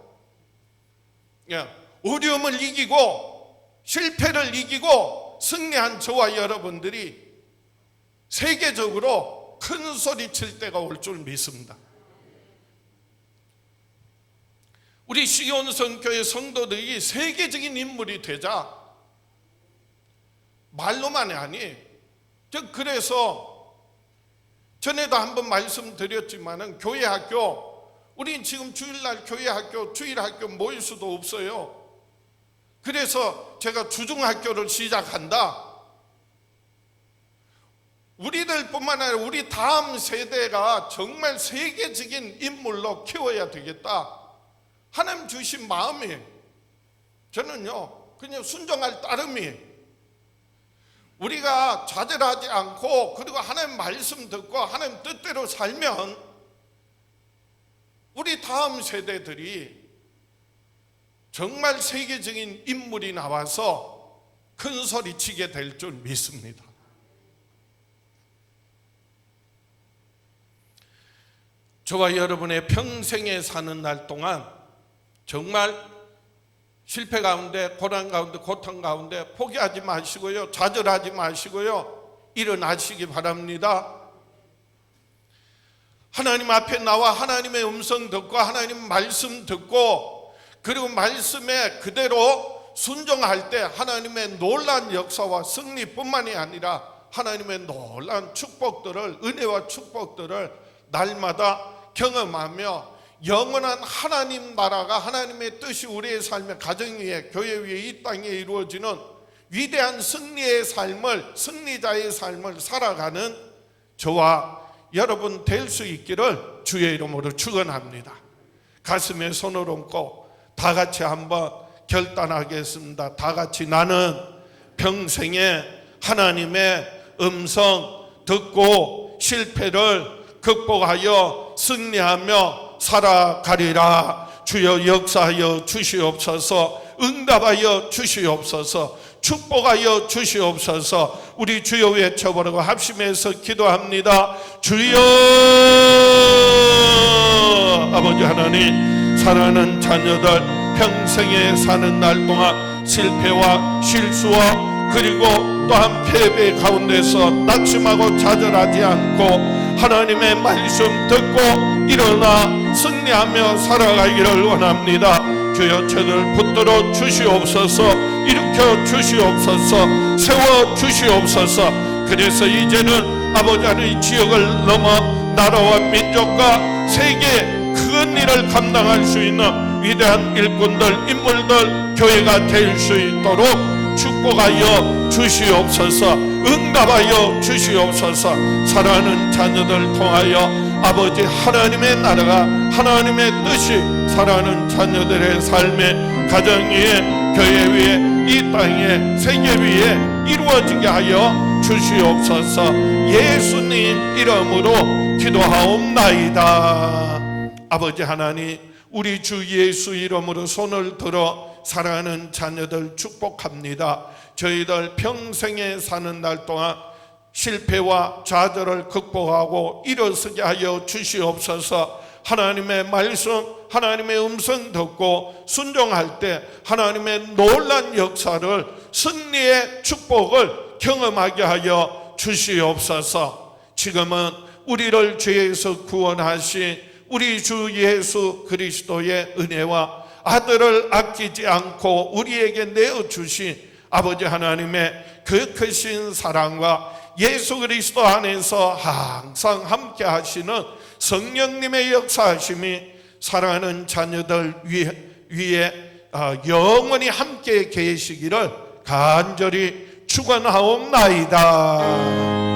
어려움을 이기고 실패를 이기고 승리한 저와 여러분들이 세계적으로 큰 소리 칠 때가 올 줄 믿습니다. 우리 시온성교회 성도들이 세계적인 인물이 되자. 말로만이 아니에요. 그래서 전에도 한번 말씀드렸지만은 교회 학교, 우린 지금 주일날 교회 학교, 주일 학교 모일 수도 없어요. 그래서 제가 주중학교를 시작한다. 우리들 뿐만 아니라 우리 다음 세대가 정말 세계적인 인물로 키워야 되겠다. 하나님 주신 마음이에요. 저는요, 그냥 순종할 따름이에요. 우리가 좌절하지 않고, 그리고 하나님 말씀 듣고 하나님 뜻대로 살면 우리 다음 세대들이 정말 세계적인 인물이 나와서 큰 소리 치게 될 줄 믿습니다. 저와 여러분의 평생에 사는 날 동안 정말 실패 가운데, 고난 가운데, 고통 가운데 포기하지 마시고요, 좌절하지 마시고요, 일어나시기 바랍니다. 하나님 앞에 나와 하나님의 음성 듣고 하나님 말씀 듣고, 그리고 말씀에 그대로 순종할 때 하나님의 놀라운 역사와 승리뿐만이 아니라 하나님의 놀라운 축복들을, 은혜와 축복들을 날마다 경험하며 영원한 하나님 나라가, 하나님의 뜻이 우리의 삶의 가정 위에, 교회 위에, 이 땅에 이루어지는 위대한 승리의 삶을, 승리자의 삶을 살아가는 저와 여러분 될 수 있기를 주의 이름으로 축원합니다. 가슴에 손을 얹고 다 같이 한번 결단하겠습니다. 다 같이 나는 평생에 하나님의 음성 듣고 실패를 극복하여 승리하며 살아가리라. 주여 역사하여 주시옵소서. 응답하여 주시옵소서. 축복하여 주시옵소서. 우리 주여 외쳐보라고 합심해서 기도합니다. 주여. 아버지 하나님, 사랑하는 자녀들 평생에 사는 날 동안 실패와 실수와 그리고 또한 패배 가운데서 낙심하고 좌절하지 않고 하나님의 말씀 듣고 일어나 승리하며 살아가기를 원합니다. 주여 저를 붙들어 주시옵소서. 일으켜 주시옵소서. 세워 주시옵소서. 그래서 이제는 아버지 하나님 지역을 넘어 나라와 민족과 세계 큰 일을 감당할 수 있는 위대한 일꾼들, 인물들, 교회가 될 수 있도록 축복하여 주시옵소서. 응답하여 주시옵소서. 사랑하는 자녀들 통하여 아버지 하나님의 나라가, 하나님의 뜻이 사랑하는 자녀들의 삶에, 가정 위에, 교회 위에, 이 땅에, 세계 위에 이루어지게 하여 주시옵소서. 예수님 이름으로 기도하옵나이다. 아버지 하나님, 우리 주 예수 이름으로 손을 들어 사랑하는 자녀들 축복합니다. 저희들 평생에 사는 날 동안 실패와 좌절을 극복하고 일어서게 하여 주시옵소서. 하나님의 말씀, 하나님의 음성 듣고 순종할 때 하나님의 놀란 역사를, 승리의 축복을 경험하게 하여 주시옵소서. 지금은 우리를 죄에서 구원하신 우리 주 예수 그리스도의 은혜와 아들을 아끼지 않고 우리에게 내어주신 아버지 하나님의 그 크신 사랑과 예수 그리스도 안에서 항상 함께 하시는 성령님의 역사하심이 사랑하는 자녀들 위에 영원히 함께 계시기를 간절히 축원하옵나이다.